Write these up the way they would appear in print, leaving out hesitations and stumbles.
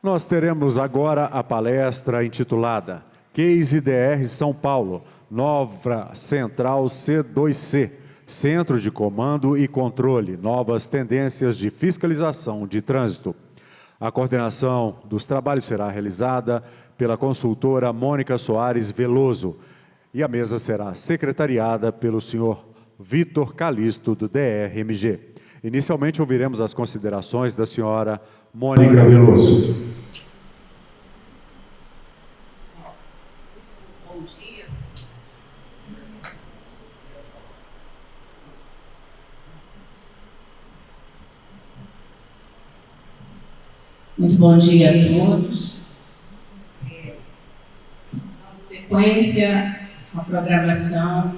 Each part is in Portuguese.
Nós teremos agora a palestra intitulada Case DR São Paulo, Nova Central C2C, Centro de Comando e Controle, Novas Tendências de Fiscalização de Trânsito. A coordenação dos trabalhos será realizada pela consultora Mônica Soares Veloso e a mesa será secretariada pelo senhor Vitor Calisto, do DRMG. Inicialmente, ouviremos as considerações da senhora Mônica Veloso. Bom dia. Muito bom dia a todos. Na sequência, a programação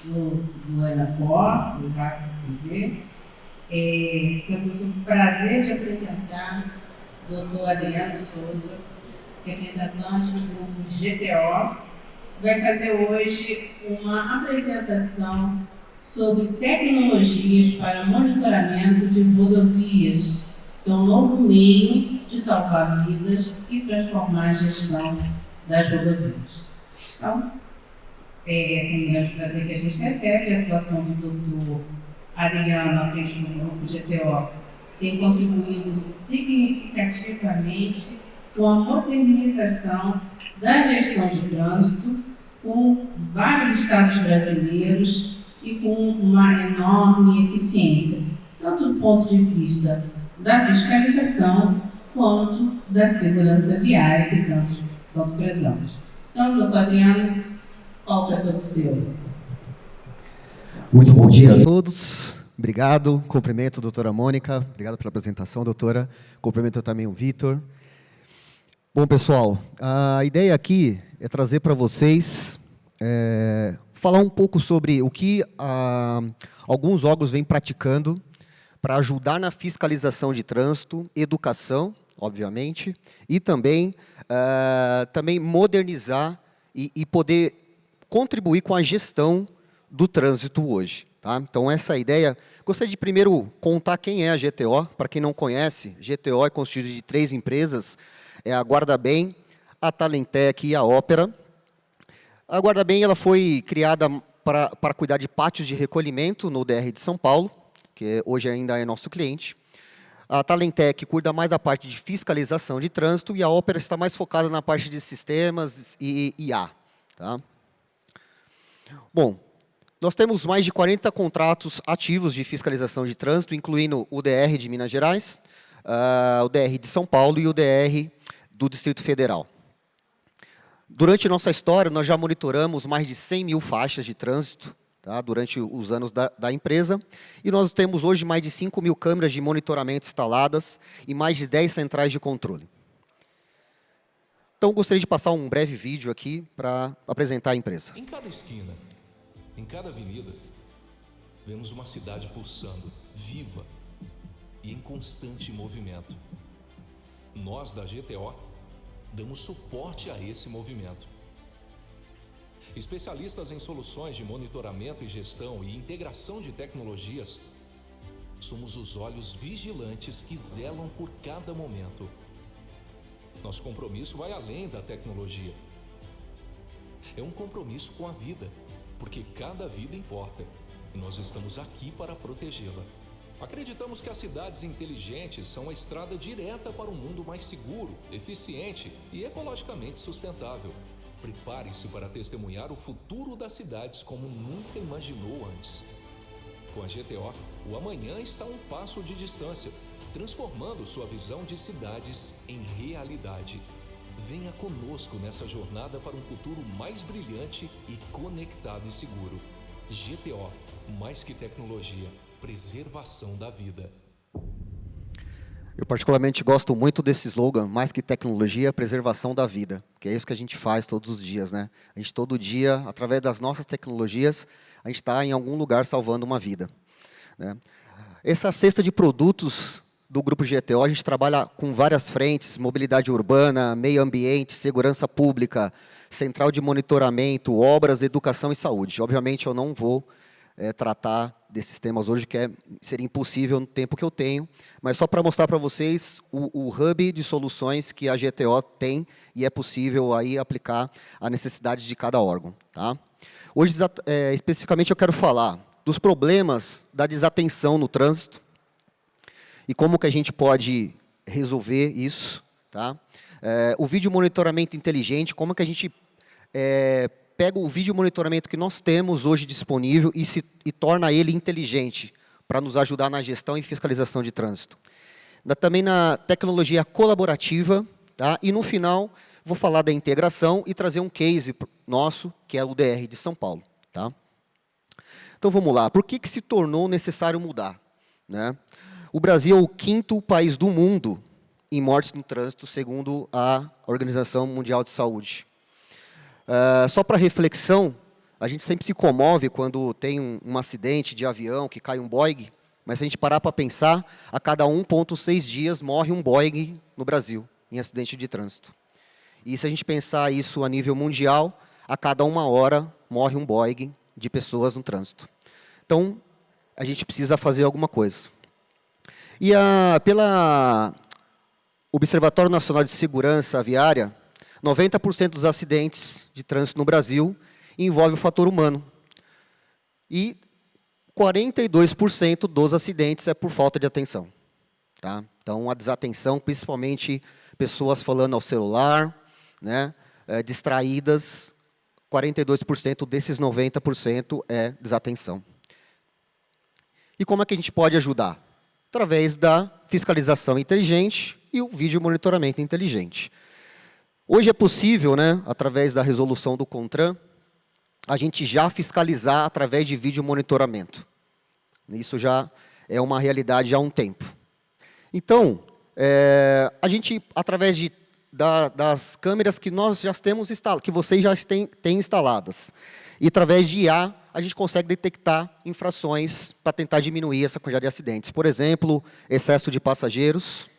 do ENAPOR, do RAC TV. Temos o prazer de apresentar o Dr. Adriano Souza, representante do grupo GTO, que vai fazer hoje uma apresentação sobre tecnologias para monitoramento de rodovias, que é um novo meio de salvar vidas e transformar a gestão das rodovias. Então, é com grande prazer que a gente recebe a atuação do Dr. Adriano à frente do grupo GTO, tem contribuído significativamente com a modernização da gestão de trânsito, com vários estados brasileiros e com uma enorme eficiência, tanto do ponto de vista da fiscalização quanto da segurança viária que tanto prezamos. Então, doutor Adriano, o palco é todo seu. Muito bom dia a todos. Obrigado. Cumprimento a doutora Mônica. Obrigado pela apresentação, doutora. Cumprimento também o Vitor. Bom, pessoal, a ideia aqui é trazer para vocês, falar um pouco sobre o que alguns órgãos vêm praticando para ajudar na fiscalização de trânsito, educação, obviamente, e também modernizar e poder contribuir com a gestão do trânsito hoje. Tá? Então, essa ideia... Gostaria de primeiro contar quem é a GTO. Para quem não conhece, GTO é constituída de 3 empresas, é a Guardabem, a Talentec e a Ópera. A Guardabem ela foi criada para cuidar de pátios de recolhimento no DR de São Paulo, que hoje ainda é nosso cliente. A Talentec cuida mais da parte de fiscalização de trânsito e a Ópera está mais focada na parte de sistemas e IA. Tá? Bom, nós temos mais de 40 contratos ativos de fiscalização de trânsito, incluindo o DR de Minas Gerais, o DR de São Paulo e o DR do Distrito Federal. Durante nossa história, nós já monitoramos mais de 100 mil faixas de trânsito, tá, durante os anos da empresa, e nós temos hoje mais de 5 mil câmeras de monitoramento instaladas e mais de 10 centrais de controle. Então, gostaria de passar um breve vídeo aqui para apresentar a empresa. Em cada esquina, em cada avenida, vemos uma cidade pulsando, viva e em constante movimento. Nós, da GTO, damos suporte a esse movimento. Especialistas em soluções de monitoramento e gestão e integração de tecnologias, somos os olhos vigilantes que zelam por cada momento. Nosso compromisso vai além da tecnologia. É um compromisso com a vida, porque cada vida importa, e nós estamos aqui para protegê-la. Acreditamos que as cidades inteligentes são a estrada direta para um mundo mais seguro, eficiente e ecologicamente sustentável. Prepare-se para testemunhar o futuro das cidades como nunca imaginou antes. Com a GTO, o amanhã está a um passo de distância, transformando sua visão de cidades em realidade. Venha conosco nessa jornada para um futuro mais brilhante e conectado e seguro. GTO, mais que tecnologia, preservação da vida. Eu particularmente gosto muito desse slogan, mais que tecnologia, preservação da vida, que é isso que a gente faz todos os dias, né? A gente todo dia, através das nossas tecnologias, a gente está em algum lugar salvando uma vida, né? Essa cesta de produtos do Grupo GTO, a gente trabalha com várias frentes, mobilidade urbana, meio ambiente, segurança pública, central de monitoramento, obras, educação e saúde. Obviamente, eu não vou tratar desses temas hoje, que seria impossível no tempo que eu tenho, mas só para mostrar para vocês o hub de soluções que a GTO tem e é possível aí aplicar a necessidade de cada órgão. Tá? Hoje, especificamente, eu quero falar dos problemas da desatenção no trânsito e como que a gente pode resolver isso. Tá? O vídeo monitoramento inteligente, como que a gente pega o vídeo monitoramento que nós temos hoje disponível e torna ele inteligente para nos ajudar na gestão e fiscalização de trânsito. Também na tecnologia colaborativa, tá? E no final vou falar da integração e trazer um case nosso, que é o DR de São Paulo. Tá? Então vamos lá, por que se tornou necessário mudar? Né? O Brasil é o 5º país do mundo em mortes no trânsito, segundo a Organização Mundial de Saúde. Só para reflexão, a gente sempre se comove quando tem um acidente de avião, que cai um Boeing, mas se a gente parar para pensar, a cada 1,6 dias morre um Boeing no Brasil, em acidente de trânsito. E se a gente pensar isso a nível mundial, a cada 1 hora morre um Boeing de pessoas no trânsito. Então, a gente precisa fazer alguma coisa. E pela Observatório Nacional de Segurança Viária, 90% dos acidentes de trânsito no Brasil envolve o fator humano. E 42% dos acidentes é por falta de atenção. Tá? Então, a desatenção, principalmente pessoas falando ao celular, né, distraídas, 42% desses 90% é desatenção. E como é que a gente pode ajudar? Através da fiscalização inteligente e o vídeo monitoramento inteligente. Hoje é possível, né, através da resolução do CONTRAN, a gente já fiscalizar através de vídeo monitoramento. Isso já é uma realidade há um tempo. Então, a gente, através das câmeras que nós já temos que vocês já têm instaladas, e através de IA, a gente consegue detectar infrações para tentar diminuir essa quantidade de acidentes. Por exemplo, excesso de passageiros,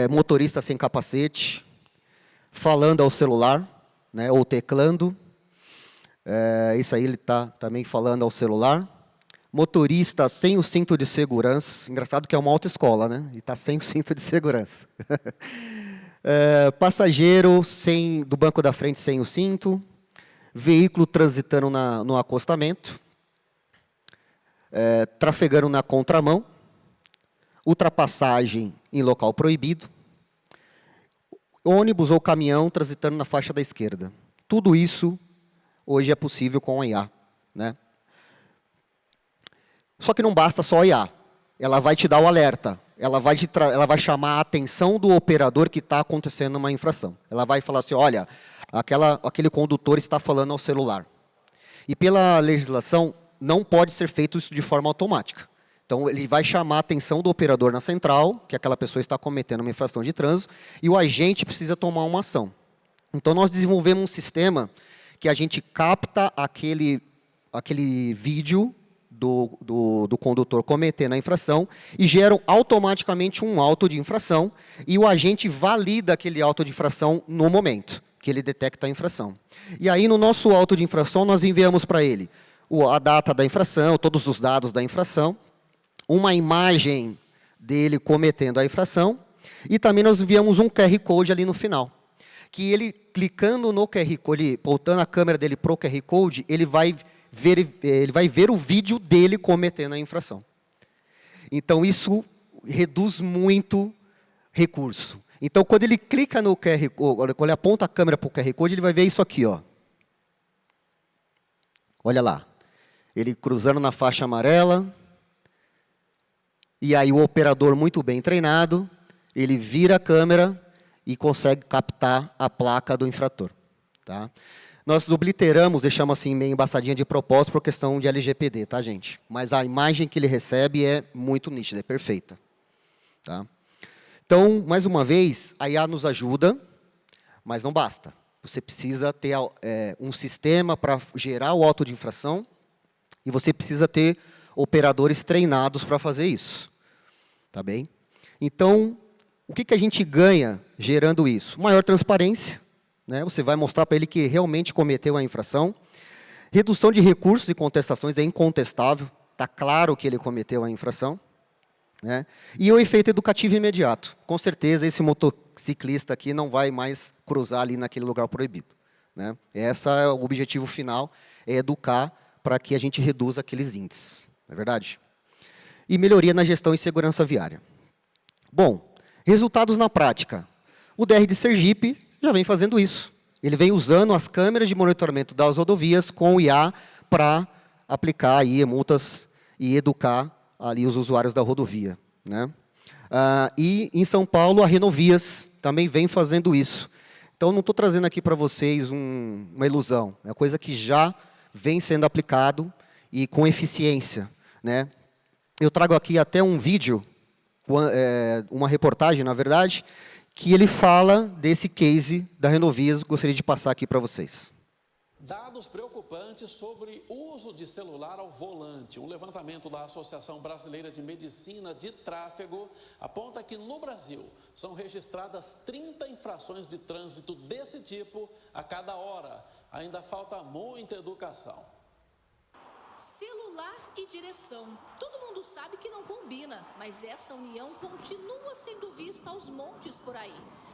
motorista sem capacete, falando ao celular, né, ou teclando. Isso aí ele está também falando ao celular. Motorista sem o cinto de segurança. Engraçado que é uma autoescola, né? E está sem o cinto de segurança. Passageiro do banco da frente sem o cinto. Veículo transitando no acostamento. Trafegando na contramão. Ultrapassagem em local proibido. Ônibus ou caminhão transitando na faixa da esquerda. Tudo isso hoje é possível com a IA. Né? Só que não basta só a IA. Ela vai te dar o alerta. Ela vai chamar a atenção do operador que está acontecendo uma infração. Ela vai falar assim, olha, aquele condutor está falando ao celular. E pela legislação, não pode ser feito isso de forma automática. Então, ele vai chamar a atenção do operador na central, que aquela pessoa está cometendo uma infração de trânsito, e o agente precisa tomar uma ação. Então, nós desenvolvemos um sistema que a gente capta aquele vídeo do condutor cometendo a infração e gera automaticamente um auto de infração, e o agente valida aquele auto de infração no momento que ele detecta a infração. E aí, no nosso auto de infração, nós enviamos para ele a data da infração, todos os dados da infração, uma imagem dele cometendo a infração, e também nós enviamos um QR Code ali no final, que ele, clicando no QR Code, voltando a câmera dele para o QR Code, ele vai ver o vídeo dele cometendo a infração. Então, isso reduz muito recurso. Então, quando ele clica no QR Code, quando ele aponta a câmera para o QR Code, ele vai ver isso aqui. Ó. Olha lá. Ele cruzando na faixa amarela. E aí o operador muito bem treinado, ele vira a câmera e consegue captar a placa do infrator. Tá? Nós obliteramos, deixamos assim meio embaçadinha de propósito por questão de LGPD, tá, gente? Mas a imagem que ele recebe é muito nítida, é perfeita. Tá? Então, mais uma vez, a IA nos ajuda, mas não basta. Você precisa ter um sistema para gerar o auto de infração e você precisa ter operadores treinados para fazer isso. Tá bem? Então, o que a gente ganha gerando isso? Maior transparência. Né? Você vai mostrar para ele que realmente cometeu a infração. Redução de recursos e contestações é incontestável, está claro que ele cometeu a infração. Né? E o efeito educativo imediato. Com certeza, esse motociclista aqui não vai mais cruzar ali naquele lugar proibido. Né? Esse é o objetivo final, é educar para que a gente reduza aqueles índices. Não é verdade? E melhoria na gestão e segurança viária. Bom, resultados na prática. O DR de Sergipe já vem fazendo isso. Ele vem usando as câmeras de monitoramento das rodovias com o IA para aplicar aí multas e educar ali os usuários da rodovia. Né? E em São Paulo, a Renovias também vem fazendo isso. Então, não estou trazendo aqui para vocês uma ilusão. É uma coisa que já vem sendo aplicado e com eficiência. Né? Eu trago aqui até um vídeo, uma reportagem, na verdade, que ele fala desse case da Renovias, gostaria de passar aqui para vocês. Dados preocupantes sobre uso de celular ao volante. Um levantamento da Associação Brasileira de Medicina de Tráfego aponta que no Brasil são registradas 30 infrações de trânsito desse tipo a cada hora. Ainda falta muita educação. Celular e direção. Todo mundo sabe que não combina, mas essa união continua sendo vista aos montes por aí.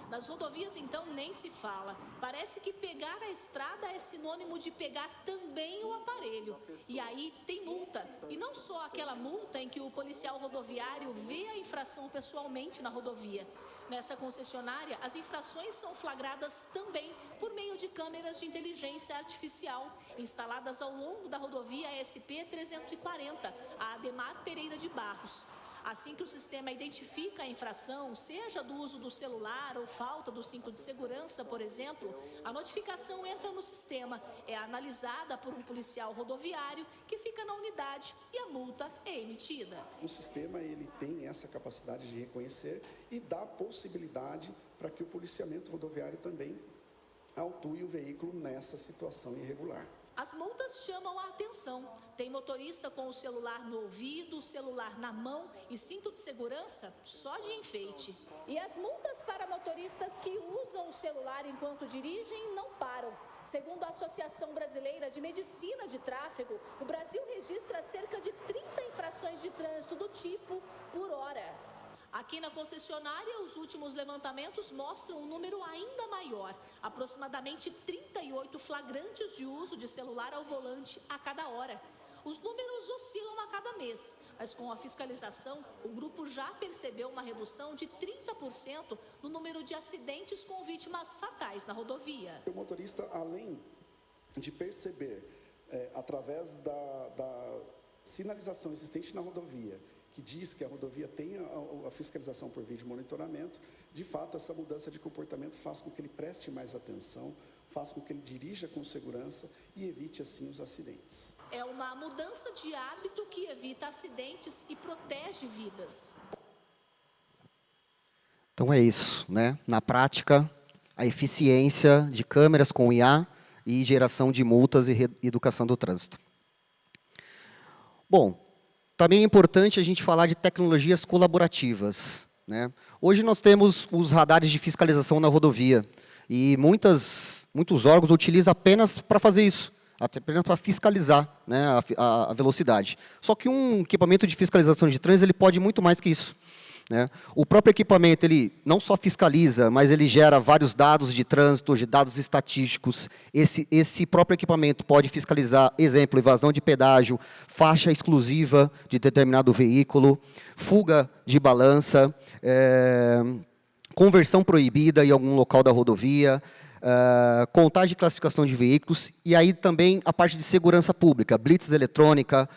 Nas rodovias, então, nem se fala. Parece que pegar a estrada é sinônimo de pegar também o aparelho. E aí tem multa. E não só aquela multa em que o policial rodoviário vê a infração pessoalmente na rodovia. Nessa concessionária, as infrações são flagradas também por meio de câmeras de inteligência artificial, instaladas ao longo da rodovia SP-340, a Ademar Pereira de Barros. Assim que o sistema identifica a infração, seja do uso do celular ou falta do cinto de segurança, por exemplo, a notificação entra no sistema, é analisada por um policial rodoviário que fica na unidade e a multa é emitida. O sistema ele tem essa capacidade de reconhecer e dá possibilidade para que o policiamento rodoviário também autue o veículo nessa situação irregular. As multas chamam a atenção. Tem motorista com o celular no ouvido, celular na mão e cinto de segurança só de enfeite. E as multas para motoristas que usam o celular enquanto dirigem não param. Segundo a Associação Brasileira de Medicina de Tráfego, o Brasil registra cerca de 30 infrações de trânsito do tipo por hora. Aqui na concessionária, os últimos levantamentos mostram um número ainda maior, aproximadamente 38 flagrantes de uso de celular ao volante a cada hora. Os números oscilam a cada mês, mas com a fiscalização, o grupo já percebeu uma redução de 30% no número de acidentes com vítimas fatais na rodovia. O motorista, além de perceber, através da sinalização existente na rodovia, que diz que a rodovia tem a fiscalização por vídeo monitoramento, de fato, essa mudança de comportamento faz com que ele preste mais atenção, faz com que ele dirija com segurança e evite, assim, os acidentes. É uma mudança de hábito que evita acidentes e protege vidas. Então é isso, né? Na prática, a eficiência de câmeras com IA e geração de multas e educação do trânsito. Bom, também é importante a gente falar de tecnologias colaborativas. Né? Hoje nós temos os radares de fiscalização na rodovia e muitos órgãos utilizam apenas para fazer isso, apenas para fiscalizar, né, a velocidade. Só que um equipamento de fiscalização de trânsito ele pode muito mais que isso. Né? O próprio equipamento ele não só fiscaliza, mas ele gera vários dados de trânsito, de dados estatísticos. Esse próprio equipamento pode fiscalizar, exemplo, evasão de pedágio, faixa exclusiva de determinado veículo, fuga de balança, conversão proibida em algum local da rodovia, contagem e classificação de veículos, e aí também a parte de segurança pública, blitz eletrônica,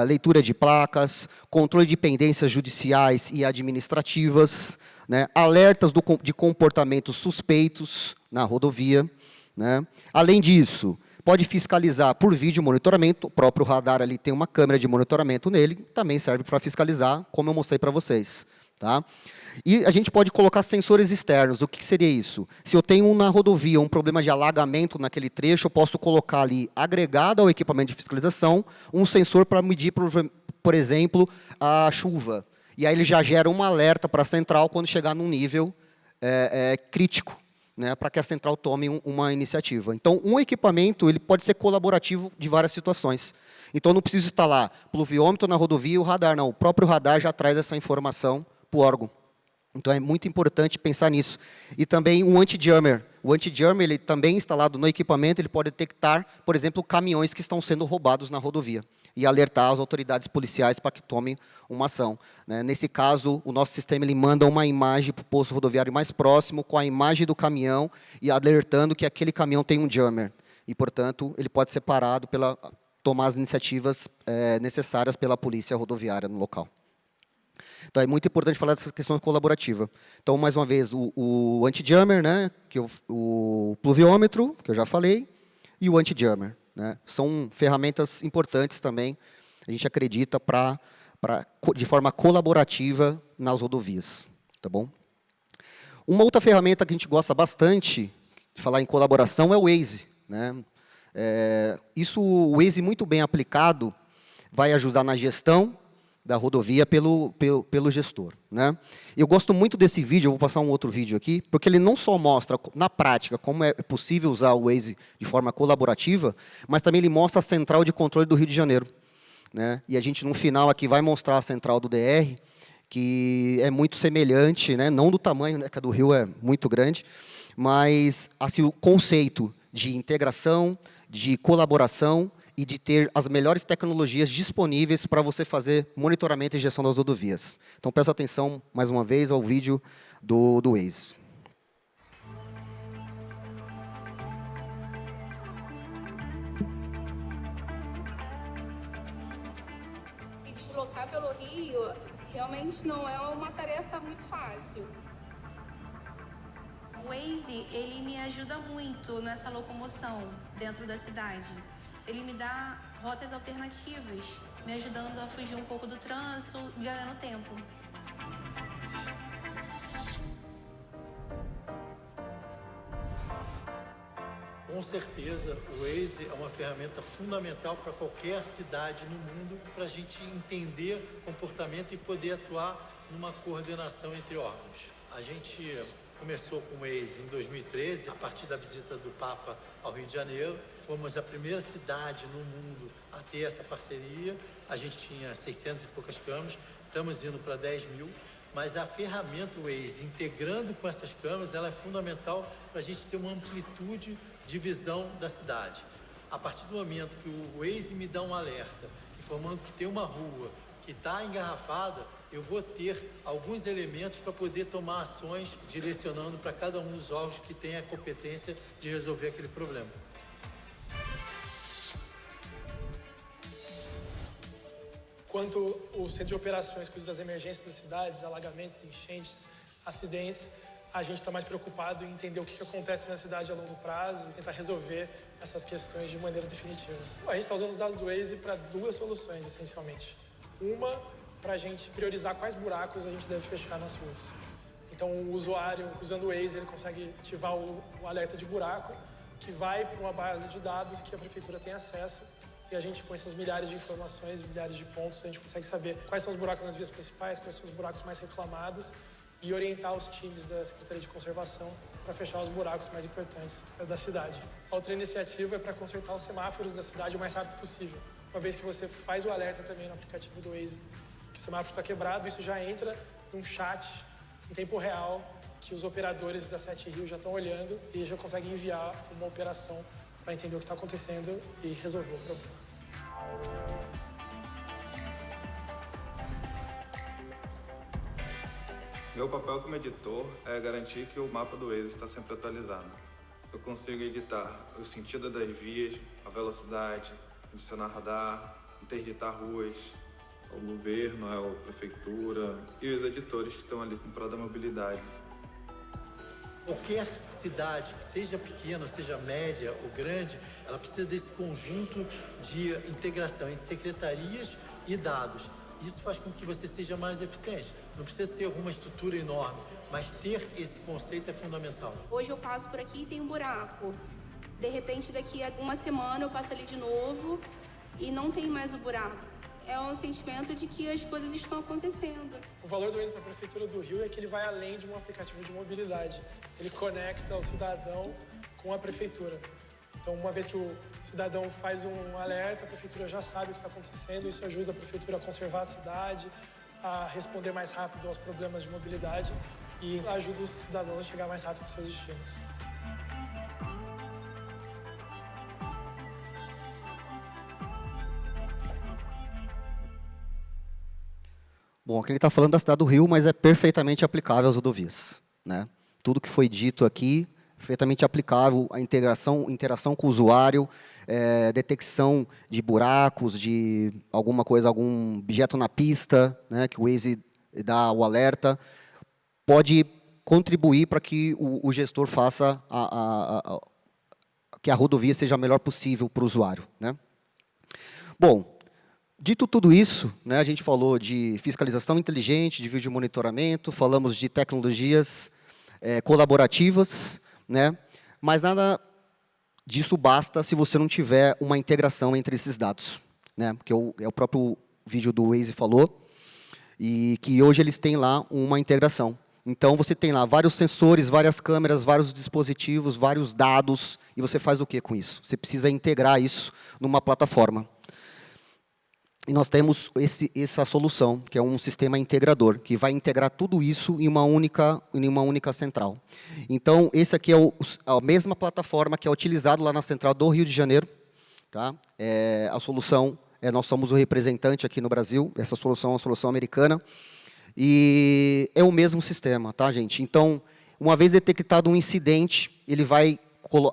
leitura de placas, controle de pendências judiciais e administrativas, né, alertas de comportamentos suspeitos na rodovia. Né. Além disso, pode fiscalizar por vídeo monitoramento, o próprio radar ali tem uma câmera de monitoramento nele, também serve para fiscalizar, como eu mostrei para vocês. Tá? E a gente pode colocar sensores externos. O que seria isso? Se eu tenho na rodovia um problema de alagamento naquele trecho, eu posso colocar ali, agregado ao equipamento de fiscalização, um sensor para medir, por exemplo, a chuva. E aí ele já gera um alerta para a central quando chegar num nível crítico. né, para que a central tome uma iniciativa. Então, um equipamento ele pode ser colaborativo de várias situações. Então, não preciso instalar pluviômetro na rodovia e o radar, não. O próprio radar já traz essa informação para o órgão. Então, é muito importante pensar nisso. E também um anti-jammer. O anti-jammer, ele também instalado no equipamento, ele pode detectar, por exemplo, caminhões que estão sendo roubados na rodovia e alertar as autoridades policiais para que tomem uma ação, né? Nesse caso, o nosso sistema ele manda uma imagem para o posto rodoviário mais próximo, com a imagem do caminhão e alertando que aquele caminhão tem um jammer. E, portanto, ele pode ser parado para tomar as iniciativas necessárias pela polícia rodoviária no local. Então, é muito importante falar dessa questão colaborativa. Então, mais uma vez, o anti-jammer, né, o pluviômetro, que eu já falei, e o anti-jammer. Né, são ferramentas importantes também, a gente acredita, de forma colaborativa nas rodovias. Tá bom? Uma outra ferramenta que a gente gosta bastante de falar em colaboração é o Waze. Né? O Waze muito bem aplicado vai ajudar na gestão da rodovia pelo gestor. Né? Eu gosto muito desse vídeo, eu vou passar um outro vídeo aqui, porque ele não só mostra, na prática, como é possível usar o Waze de forma colaborativa, mas também ele mostra a central de controle do Rio de Janeiro. Né? E a gente, no final, aqui vai mostrar a central do DR, que é muito semelhante, né? Não do tamanho, né? Que a do Rio é muito grande, mas assim, o conceito de integração, de colaboração, e de ter as melhores tecnologias disponíveis para você fazer monitoramento e gestão das rodovias. Então, presta atenção, mais uma vez, ao vídeo do Waze. Se deslocar pelo Rio realmente não é uma tarefa muito fácil. O Waze, ele me ajuda muito nessa locomoção dentro da cidade. Ele me dá rotas alternativas, me ajudando a fugir um pouco do trânsito, ganhando tempo. Com certeza, o Waze é uma ferramenta fundamental para qualquer cidade no mundo, para a gente entender comportamento e poder atuar numa coordenação entre órgãos. A gente começou com o Waze em 2013, a partir da visita do Papa ao Rio de Janeiro. Fomos a primeira cidade no mundo a ter essa parceria. A gente tinha 600 e poucas câmeras, estamos indo para 10 mil. Mas a ferramenta Waze, integrando com essas câmeras, ela é fundamental para a gente ter uma amplitude de visão da cidade. A partir do momento que o Waze me dá um alerta, informando que tem uma rua que está engarrafada, eu vou ter alguns elementos para poder tomar ações direcionando para cada um dos órgãos que tem a competência de resolver aquele problema. Quanto o Centro de Operações cuida das emergências das cidades, alagamentos, enchentes, acidentes, a gente está mais preocupado em entender o que acontece na cidade a longo prazo e tentar resolver essas questões de maneira definitiva. A gente está usando os dados do Waze para duas soluções, essencialmente. Uma, para a gente priorizar quais buracos a gente deve fechar nas ruas. Então, o usuário, usando o Waze, ele consegue ativar o alerta de buraco, que vai para uma base de dados que a prefeitura tem acesso. E a gente, com essas milhares de informações, milhares de pontos, a gente consegue saber quais são os buracos nas vias principais, quais são os buracos mais reclamados e orientar os times da Secretaria de Conservação para fechar os buracos mais importantes da cidade. A outra iniciativa é para consertar os semáforos da cidade o mais rápido possível. Uma vez que você faz o alerta também no aplicativo do Waze, que o semáforo está quebrado, isso já entra num chat em tempo real que os operadores da 7 Rio já estão olhando e já conseguem enviar uma operação para entender o que está acontecendo e resolver o problema. Meu papel como editor é garantir que o mapa do Waze está sempre atualizado. Eu consigo editar o sentido das vias, a velocidade, adicionar radar, interditar ruas, o governo, a prefeitura e os editores que estão ali em prol da mobilidade. Qualquer cidade, seja pequena, seja média ou grande, ela precisa desse conjunto de integração entre secretarias e dados. Isso faz com que você seja mais eficiente. Não precisa ser uma estrutura enorme, mas ter esse conceito é fundamental. Hoje eu passo por aqui e tem um buraco. De repente, daqui a uma semana eu passo ali de novo e não tem mais o buraco. é um sentimento de que as coisas estão acontecendo. O valor do Waze para a Prefeitura do Rio é que ele vai além de um aplicativo de mobilidade. Ele conecta o cidadão com a Prefeitura. Então, uma vez que o cidadão faz um alerta, a Prefeitura já sabe o que está acontecendo. Isso ajuda a Prefeitura a conservar a cidade, a responder mais rápido aos problemas de mobilidade e ajuda os cidadãos a chegar mais rápido aos seus destinos. Bom, aqui ele está falando da cidade do Rio, mas é perfeitamente aplicável às rodovias, né? Tudo que foi dito aqui, perfeitamente aplicável à interação com o usuário, detecção de buracos, de alguma coisa, algum objeto na pista, né, que o Waze dá o alerta, pode contribuir para que o gestor faça que a rodovia seja a melhor possível para o usuário, né? Bom, dito tudo isso, né, a gente falou de fiscalização inteligente, de vídeo monitoramento, falamos de tecnologias colaborativas, né, mas nada disso basta se você não tiver uma integração entre esses dados, né, que é o próprio vídeo do Waze falou, e que hoje eles têm lá uma integração. Então, você tem lá vários sensores, várias câmeras, vários dispositivos, vários dados, e você faz o que com isso? Você precisa integrar isso numa plataforma. E nós temos essa solução, que é um sistema integrador, que vai integrar tudo isso em uma única central. Então, esse aqui é a mesma plataforma que é utilizada lá na central do Rio de Janeiro. Tá? A solução, nós somos o representante aqui no Brasil, essa solução é uma solução americana, e é o mesmo sistema, tá, gente? Então, uma vez detectado um incidente, ele vai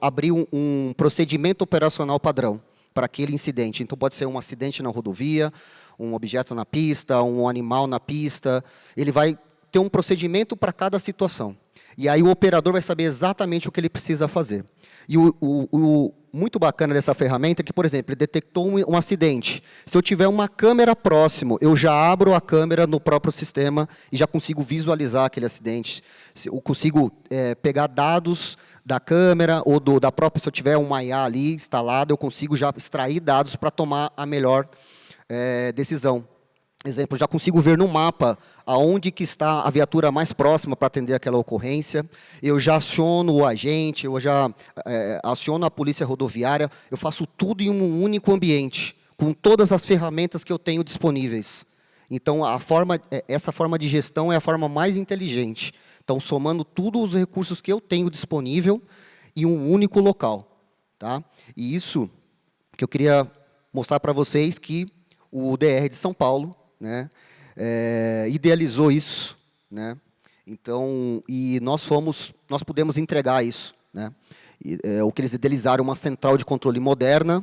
abrir um procedimento operacional padrão para aquele incidente. Então, pode ser um acidente na rodovia, um objeto na pista, um animal na pista. Ele vai ter um procedimento para cada situação. E aí o operador vai saber exatamente o que ele precisa fazer. E o muito bacana dessa ferramenta é que, por exemplo, ele detectou um acidente. Se eu tiver uma câmera próximo, eu já abro a câmera no próprio sistema e já consigo visualizar aquele acidente. Eu consigo pegar dados da câmera ou da própria, se eu tiver uma IA ali instalada, eu consigo já extrair dados para tomar a melhor decisão. Exemplo, já consigo ver no mapa aonde que está a viatura mais próxima para atender aquela ocorrência, eu já aciono o agente, eu já aciono a polícia rodoviária, eu faço tudo em um único ambiente, com todas as ferramentas que eu tenho disponíveis. Então, essa forma de gestão é a forma mais inteligente. Então, somando todos os recursos que eu tenho disponível em um único local. Tá? E isso que eu queria mostrar para vocês que o DR de São Paulo, né, idealizou isso, né? Então, e nós pudemos entregar isso, né? O que eles idealizaram, uma central de controle moderna,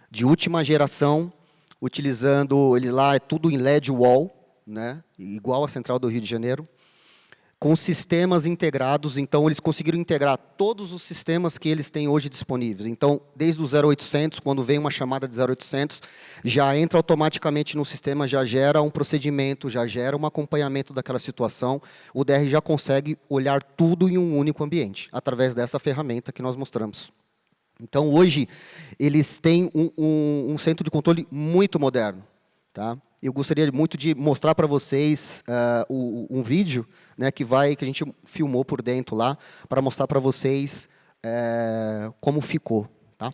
de última geração, utilizando, ele lá é tudo em LED wall, né? Igual a central do Rio de Janeiro, com sistemas integrados. Então, eles conseguiram integrar todos os sistemas que eles têm hoje disponíveis. Então, desde o 0800, quando vem uma chamada de 0800, já entra automaticamente no sistema, já gera um procedimento, já gera um acompanhamento daquela situação. O DR já consegue olhar tudo em um único ambiente, através dessa ferramenta que nós mostramos. Então, hoje, eles têm um centro de controle muito moderno. Tá? Eu gostaria muito de mostrar para vocês um vídeo, né, que a gente filmou por dentro lá, para mostrar para vocês como ficou. Tá?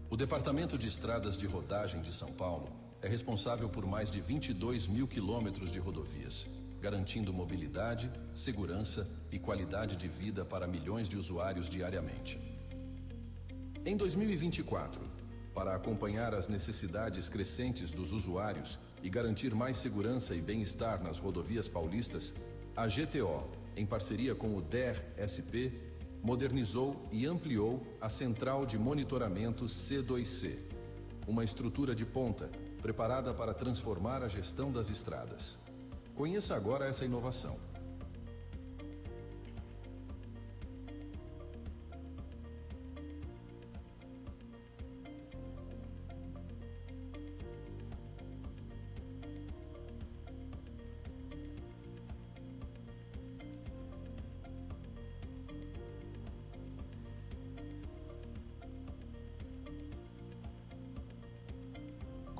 O Departamento de Estradas de Rodagem de São Paulo é responsável por mais de 22 mil quilômetros de rodovias, garantindo mobilidade, segurança e qualidade de vida para milhões de usuários diariamente. Em 2024, para acompanhar as necessidades crescentes dos usuários e garantir mais segurança e bem-estar nas rodovias paulistas, a GTO, em parceria com o DER-SP, modernizou e ampliou a Central de Monitoramento C2C, uma estrutura de ponta preparada para transformar a gestão das estradas. Conheça agora essa inovação.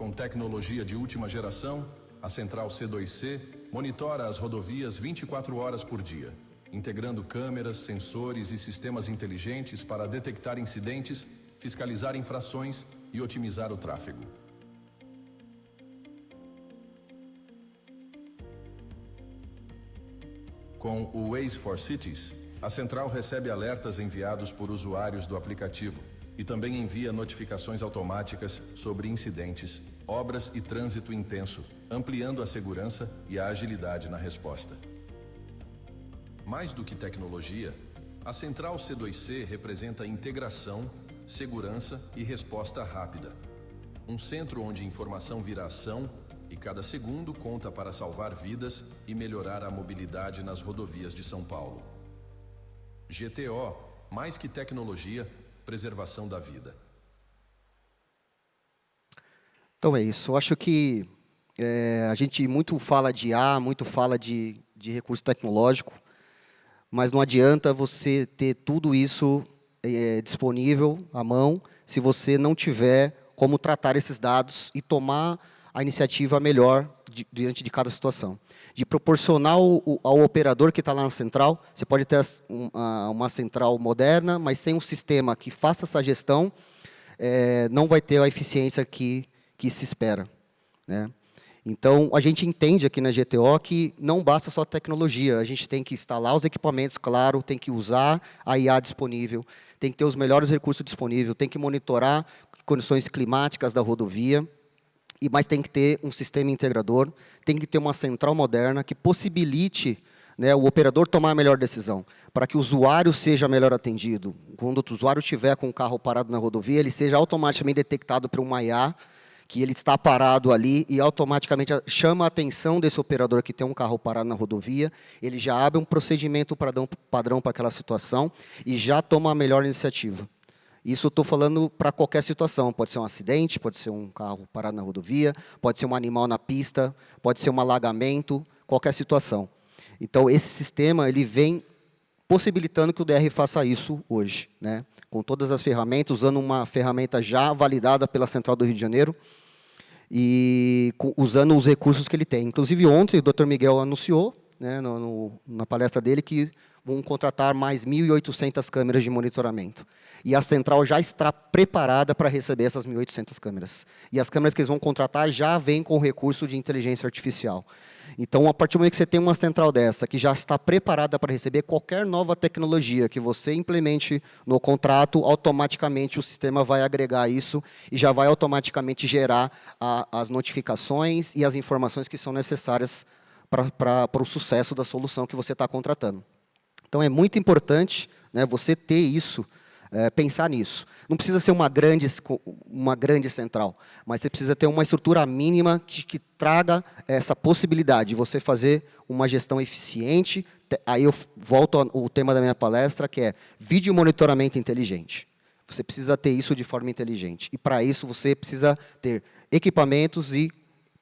Com tecnologia de última geração, a Central C2C monitora as rodovias 24 horas por dia, integrando câmeras, sensores e sistemas inteligentes para detectar incidentes, fiscalizar infrações e otimizar o tráfego. Com o Waze for Cities, a central recebe alertas enviados por usuários do aplicativo e também envia notificações automáticas sobre incidentes, obras e trânsito intenso, ampliando a segurança e a agilidade na resposta. Mais do que tecnologia, a Central C2C representa integração, segurança e resposta rápida. Um centro onde informação vira ação e cada segundo conta para salvar vidas e melhorar a mobilidade nas rodovias de São Paulo. GTO, mais que tecnologia, preservação da vida. Então é isso. Eu acho que a gente muito fala de IA, muito fala de recurso tecnológico, mas não adianta você ter tudo isso disponível à mão se você não tiver como tratar esses dados e tomar a iniciativa melhor diante de cada situação. De proporcionar ao operador que está lá na central, você pode ter uma central moderna, mas sem um sistema que faça essa gestão, não vai ter a eficiência que se espera, né? Então, a gente entende aqui na GTO que não basta só tecnologia, a gente tem que instalar os equipamentos, claro, tem que usar a IA disponível, tem que ter os melhores recursos disponíveis, tem que monitorar condições climáticas da rodovia, mas tem que ter um sistema integrador, tem que ter uma central moderna que possibilite, né, o operador tomar a melhor decisão, para que o usuário seja melhor atendido. Quando o usuário estiver com o carro parado na rodovia, ele seja automaticamente detectado por uma IA, que ele está parado ali e automaticamente chama a atenção desse operador que tem um carro parado na rodovia, ele já abre um procedimento padrão para aquela situação e já toma a melhor iniciativa. Isso eu estou falando para qualquer situação, pode ser um acidente, pode ser um carro parado na rodovia, pode ser um animal na pista, pode ser um alagamento, qualquer situação. Então, esse sistema ele vem possibilitando que o DR faça isso hoje, né? Com todas as ferramentas, usando uma ferramenta já validada pela Central do Rio de Janeiro e usando os recursos que ele tem. Inclusive, ontem, o Dr. Miguel anunciou, né, na palestra dele, que vão contratar mais 1.800 câmeras de monitoramento. E a central já está preparada para receber essas 1.800 câmeras. E as câmeras que eles vão contratar já vêm com recurso de inteligência artificial. Então, a partir do momento que você tem uma central dessa, que já está preparada para receber qualquer nova tecnologia que você implemente no contrato, automaticamente o sistema vai agregar isso e já vai automaticamente gerar as notificações e as informações que são necessárias para o sucesso da solução que você está contratando. Então, é muito importante, né, você ter isso, pensar nisso. Não precisa ser uma grande central, mas você precisa ter uma estrutura mínima que traga essa possibilidade de você fazer uma gestão eficiente. Aí eu volto ao tema da minha palestra, que é vídeo monitoramento inteligente. Você precisa ter isso de forma inteligente. E, para isso, você precisa ter equipamentos e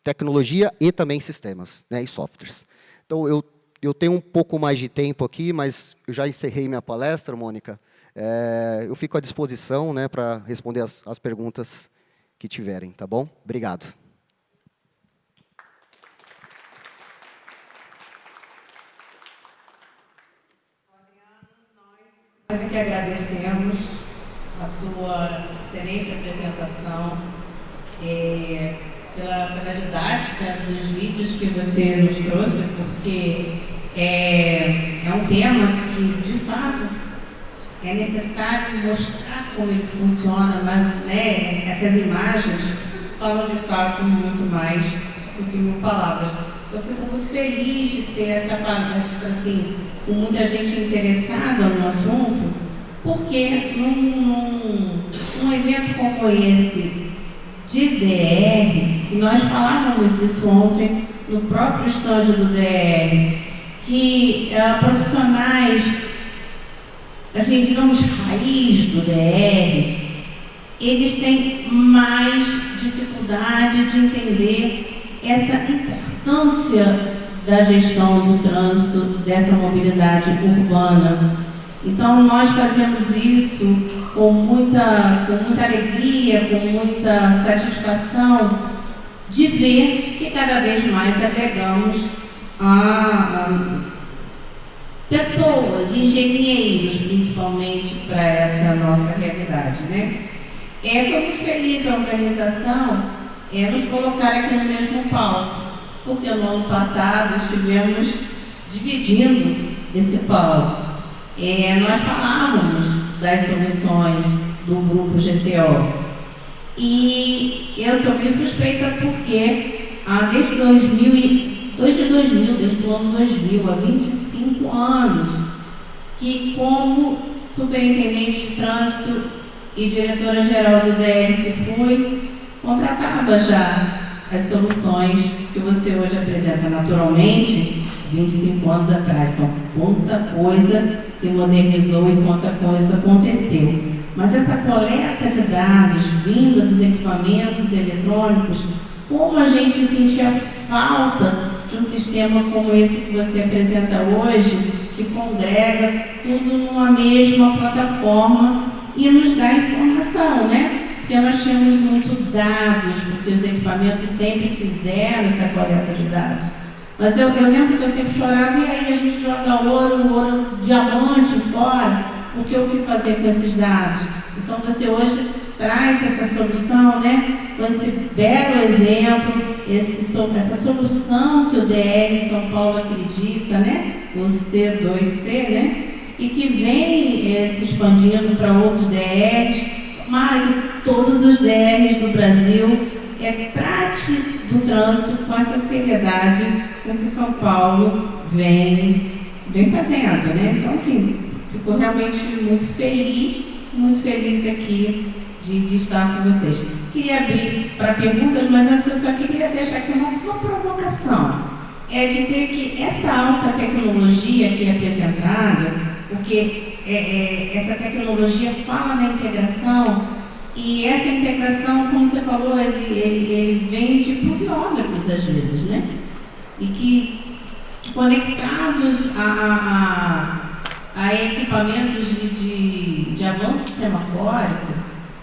tecnologia e também sistemas, né, e softwares. Então, eu tenho um pouco mais de tempo aqui, mas eu já encerrei minha palestra, Mônica. Eu fico à disposição, né, para responder as perguntas que tiverem, tá bom? Obrigado. Nós que agradecemos a sua excelente apresentação, pela didática dos vídeos que você nos trouxe, porque é um tema que, de fato, é necessário mostrar como ele funciona, mas, né, essas imagens falam, de fato, muito mais do que mil palavras. Eu fico muito feliz de ter essa palestra, assim, com muita gente interessada no assunto, porque num evento como esse, de DR, e nós falávamos isso ontem no próprio estande do DR, que profissionais, assim, digamos, raiz do DR, eles têm mais dificuldade de entender essa importância da gestão do trânsito, dessa mobilidade urbana. Então, nós fazemos isso com muita alegria, com muita satisfação, de ver que cada vez mais agregamos pessoas, engenheiros, principalmente, para essa nossa realidade, né? Foi muito feliz a organização nos colocar aqui no mesmo palco, porque no ano passado estivemos dividindo esse palco. Nós falávamos das soluções do grupo GTO. E eu sou meio suspeita porque desde o ano 2000, há 25 anos, que como superintendente de trânsito e diretora-geral do DR que fui, contratava já as soluções que você hoje apresenta naturalmente, 25 anos atrás. Então, quanta coisa se modernizou e quanta coisa aconteceu. Mas essa coleta de dados vinda dos equipamentos eletrônicos, como a gente sentia falta de um sistema como esse que você apresenta hoje, que congrega tudo numa mesma plataforma e nos dá informação, né? Porque nós tínhamos muitos dados, porque os equipamentos sempre fizeram essa coleta de dados. Mas eu lembro que eu sempre chorava, e aí a gente joga ouro, diamante fora, porque o que fazer com esses dados? Então você hoje traz essa solução, né? Com esse belo exemplo, essa solução que o DR São Paulo acredita, né? O C2C, né? E que vem se expandindo para outros DRs. Tomara que todos os DRs do Brasil trate do trânsito com essa seriedade com que São Paulo vem fazendo, né? Então, enfim, fico realmente muito feliz aqui de estar com vocês. Queria abrir para perguntas, mas antes eu só queria deixar aqui uma provocação. Dizer que essa alta tecnologia que é apresentada, porque essa tecnologia fala na integração, e essa integração, como você falou, ele vem de pluviômetros às vezes, né? E que conectados a equipamentos de avanço semafórico,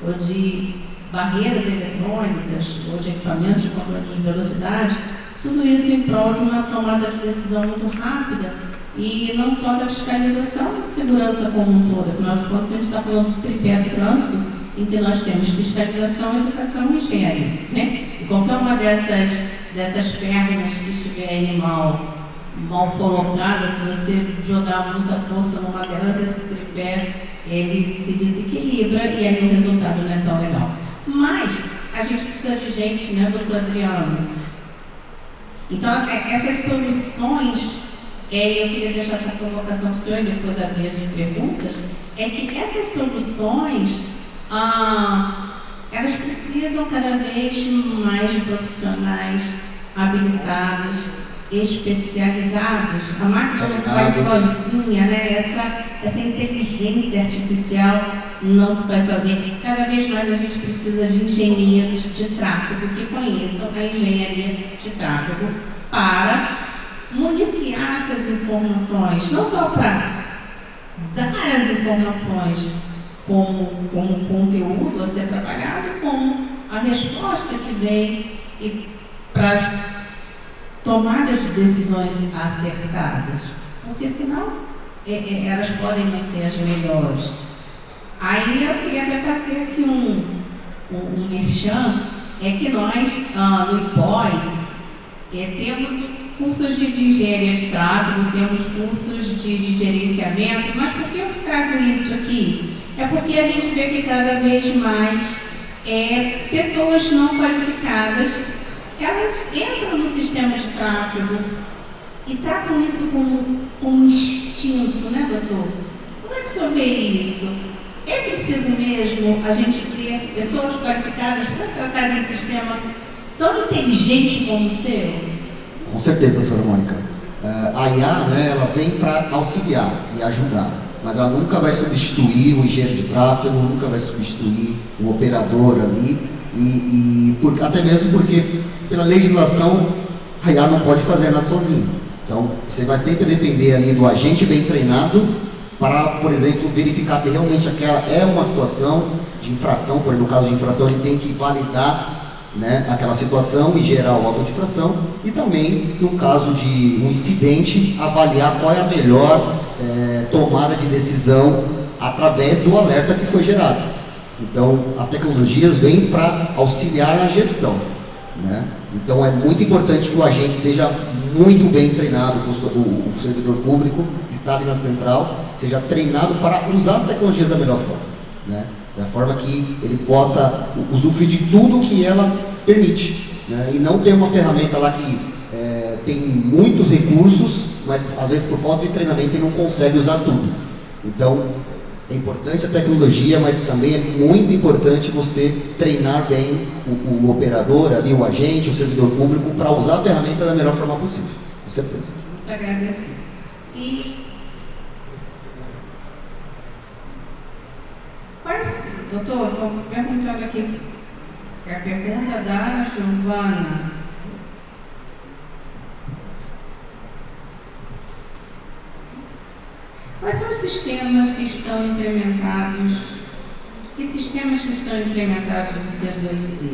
ou de barreiras eletrônicas, ou de equipamentos de controle de velocidade, tudo isso em prol de uma tomada de decisão muito rápida, e não só da fiscalização e de segurança como um todo. Afinal de contas, a gente está falando do tripé do trânsito, em que nós temos fiscalização, educação e higiene, né? E qualquer uma dessas pernas que estiverem mal colocada, se você jogar muita força numa delas, esse tripé ele se desequilibra e aí o resultado não é tão legal. Mas a gente precisa de gente, né, doutor Adriano? Então, essas soluções, eu queria deixar essa provocação para o senhor e depois abrir as perguntas, que essas soluções, elas precisam cada vez mais de profissionais habilitados, especializados. A máquina não faz sozinha, né? Essa inteligência artificial não se faz sozinha. Cada vez mais a gente precisa de engenheiros de tráfego que conheçam a engenharia de tráfego para municiar essas informações, não só para dar as informações como conteúdo a ser trabalhado, como a resposta que vem para tomadas de decisões acertadas, porque senão elas podem não ser as melhores. Aí eu queria até fazer aqui um merchan, que nós no IPOS temos cursos de engenharia de tráfego, temos cursos de gerenciamento, mas por que eu trago isso aqui? É porque a gente vê que cada vez mais pessoas não qualificadas, elas entram no sistema de tráfego e tratam isso como instinto, né, doutor? Como é que o senhor vê isso? É preciso mesmo a gente ter pessoas qualificadas para tratar de um sistema tão inteligente como o seu? Com certeza, doutora Mônica. A IA, né, ela vem para auxiliar e ajudar, mas ela nunca vai substituir o engenheiro de tráfego, nunca vai substituir o operador ali, até mesmo porque, pela legislação, a IA não pode fazer nada sozinho. Então, você vai sempre depender ali do agente bem treinado para, por exemplo, verificar se realmente aquela é uma situação de infração. No caso de infração, ele tem que validar né, aquela situação e gerar o auto de infração, e também, no caso de um incidente, avaliar qual é a melhor tomada de decisão através do alerta que foi gerado. Então, as tecnologias vêm para auxiliar na gestão, né? Então, é muito importante que o agente seja muito bem treinado, o servidor público que está ali na central, seja treinado para usar as tecnologias da melhor forma, né? Da forma que ele possa usufruir de tudo que ela permite, né? E não ter uma ferramenta lá que tem muitos recursos, mas às vezes por falta de treinamento ele não consegue usar tudo. Então, é importante a tecnologia, mas também é muito importante você treinar bem o operador, ali, o agente, o servidor público, para usar a ferramenta da melhor forma possível. Com certeza. Muito agradecido. E quais, doutor, estou perguntando aqui, a pergunta da Giovana. Quais são os sistemas que estão implementados? Que sistemas que estão implementados no C2C?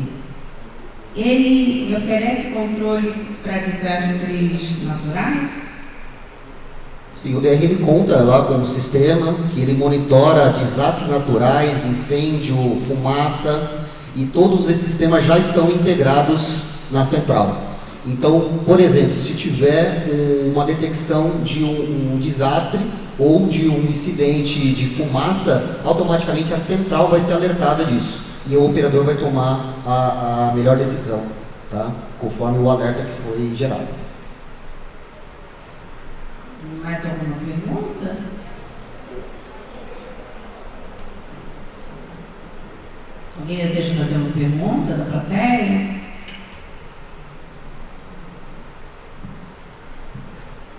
Ele oferece controle para desastres naturais? Sim, o DR ele conta lá com um sistema que ele monitora desastres naturais, incêndio, fumaça, e todos esses sistemas já estão integrados na central. Então, por exemplo, se tiver uma detecção de um desastre ou de um incidente de fumaça, automaticamente a central vai ser alertada disso e o operador vai tomar a melhor decisão, tá? Conforme o alerta que foi gerado. Mais alguma pergunta? Alguém deseja fazer uma pergunta da plateia?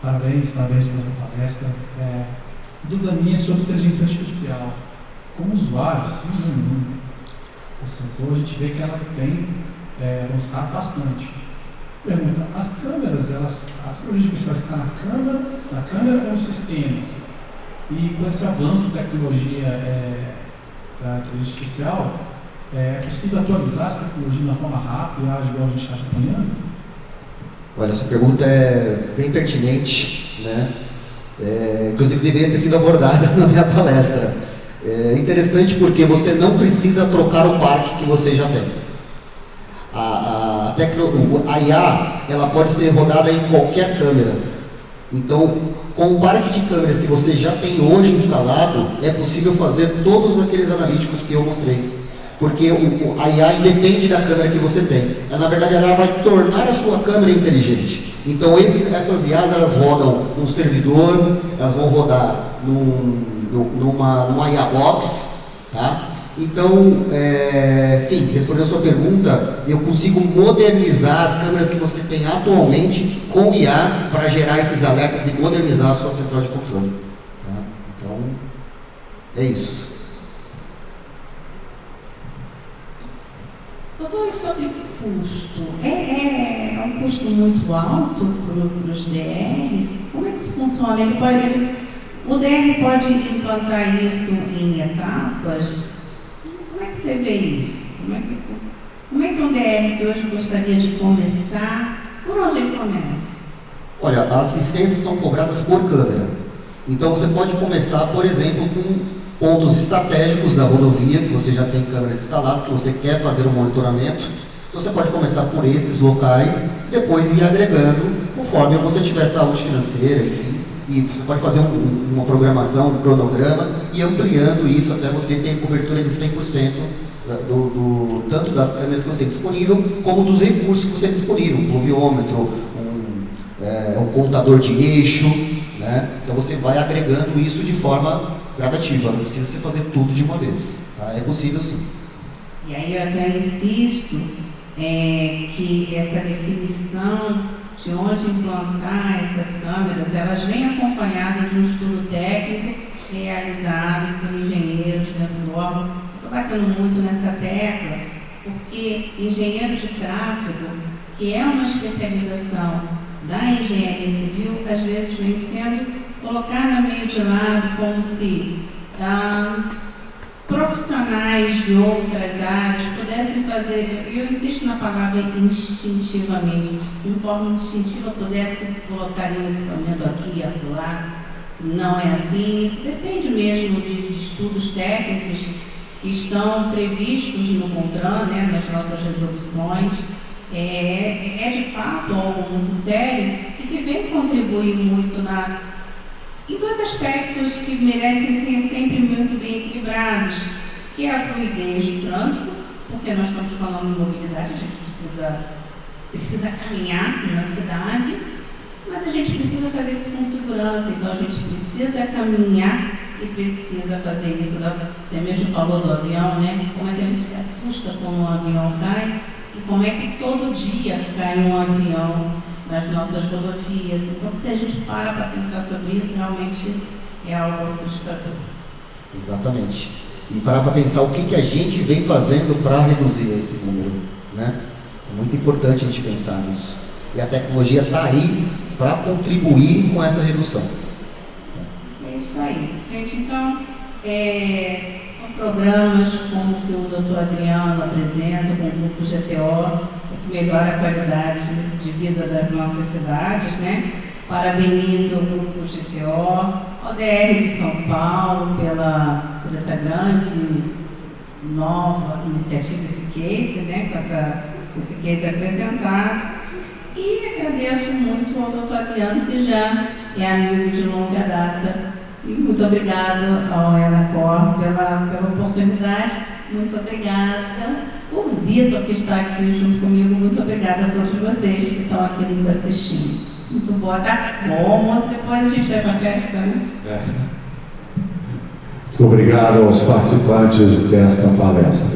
Parabéns pela palestra. Dúvida minha é sobre inteligência artificial. Como usuário, sim, no setor, a gente vê que ela tem avançado bastante. Pergunta, as câmeras, a tecnologia artificial está na câmera ou nos sistemas? E com esse avanço da tecnologia da inteligência artificial, é possível atualizar essa tecnologia de uma forma rápida e ágil, igual a gente está acompanhando? Olha, essa pergunta é bem pertinente, né? Inclusive deveria ter sido abordada na minha palestra. É interessante porque você não precisa trocar o parque que você já tem. A IA, ela pode ser rodada em qualquer câmera. Então, com o parque de câmeras que você já tem hoje instalado, é possível fazer todos aqueles analíticos que eu mostrei. Porque a IA independe da câmera que você tem. Ela, na verdade, ela vai tornar a sua câmera inteligente. Então, essas IAs, elas rodam num servidor, elas vão rodar numa IA Box, tá? Então, sim, respondendo a sua pergunta, eu consigo modernizar as câmeras que você tem atualmente com IA para gerar esses alertas e modernizar a sua central de controle. Tá? Então, é isso. Doutor, sobre custo, é um custo muito alto para os DRs? Como é que isso funciona? O DR pode implantar isso em etapas? Como é que você vê isso? Como é que um DR que hoje gostaria de começar, por onde ele começa? Olha, as licenças são cobradas por câmera. Então você pode começar, por exemplo, com pontos estratégicos da rodovia, que você já tem câmeras instaladas, que você quer fazer um monitoramento. Então você pode começar por esses locais, depois ir agregando, conforme você tiver saúde financeira, enfim. E você pode fazer uma programação, um cronograma, e ampliando isso até você ter cobertura de 100% tanto das câmeras que você tem disponível, como dos recursos que você tem disponível, um pluviômetro, um contador de eixo, né? Então você vai agregando isso de forma gradativa, não precisa você fazer tudo de uma vez, tá? É possível sim. E aí eu até insisto que essa definição de onde implantar essas câmeras, elas vêm acompanhadas de um estudo técnico realizado por engenheiros dentro do órgão. Estou batendo muito nessa tecla, porque engenheiro de tráfego, que é uma especialização da engenharia civil, às vezes vem sendo colocada meio de lado, como se profissionais de outras áreas pudessem fazer fazer, eu insisto na palavra instintivamente, de uma forma instintiva pudesse colocar um equipamento aqui e acolá, não é assim, isso depende mesmo de estudos técnicos que estão previstos no CONTRAN, né, nas nossas resoluções. É de fato algo muito sério e que vem contribuir muito em dois aspectos que merecem ser sempre muito bem equilibrados, que é a fluidez do trânsito, porque nós estamos falando de mobilidade, a gente precisa caminhar na cidade, mas a gente precisa fazer isso com segurança, então a gente precisa caminhar e precisa fazer isso. Você mesmo falou do avião, né? Como é que a gente se assusta quando um avião cai e como é que todo dia cai um avião nas nossas rodovias. Então, se a gente para pensar sobre isso, realmente é algo assustador. Exatamente. E parar para pensar o que a gente vem fazendo para reduzir esse número, né? É muito importante a gente pensar nisso. E a tecnologia está aí para contribuir com essa redução. É isso aí. Gente, então, são programas como que o Dr. Adriano apresenta com o Grupo GTO, que melhora a qualidade de vida das nossas cidades, né? Parabenizo o Grupo GTO, ODR de São Paulo, por essa grande nova iniciativa, esse case, né? Com esse case apresentado. E agradeço muito ao Dr. Adriano, que já é amigo de longa data. E muito obrigado ao ENACOR pela oportunidade. Muito obrigada. O Vitor, que está aqui junto comigo, muito obrigada a todos vocês que estão aqui nos assistindo. Muito boa tarde. Bom almoço, depois a gente vai para a festa, né? Muito obrigado aos participantes desta palestra.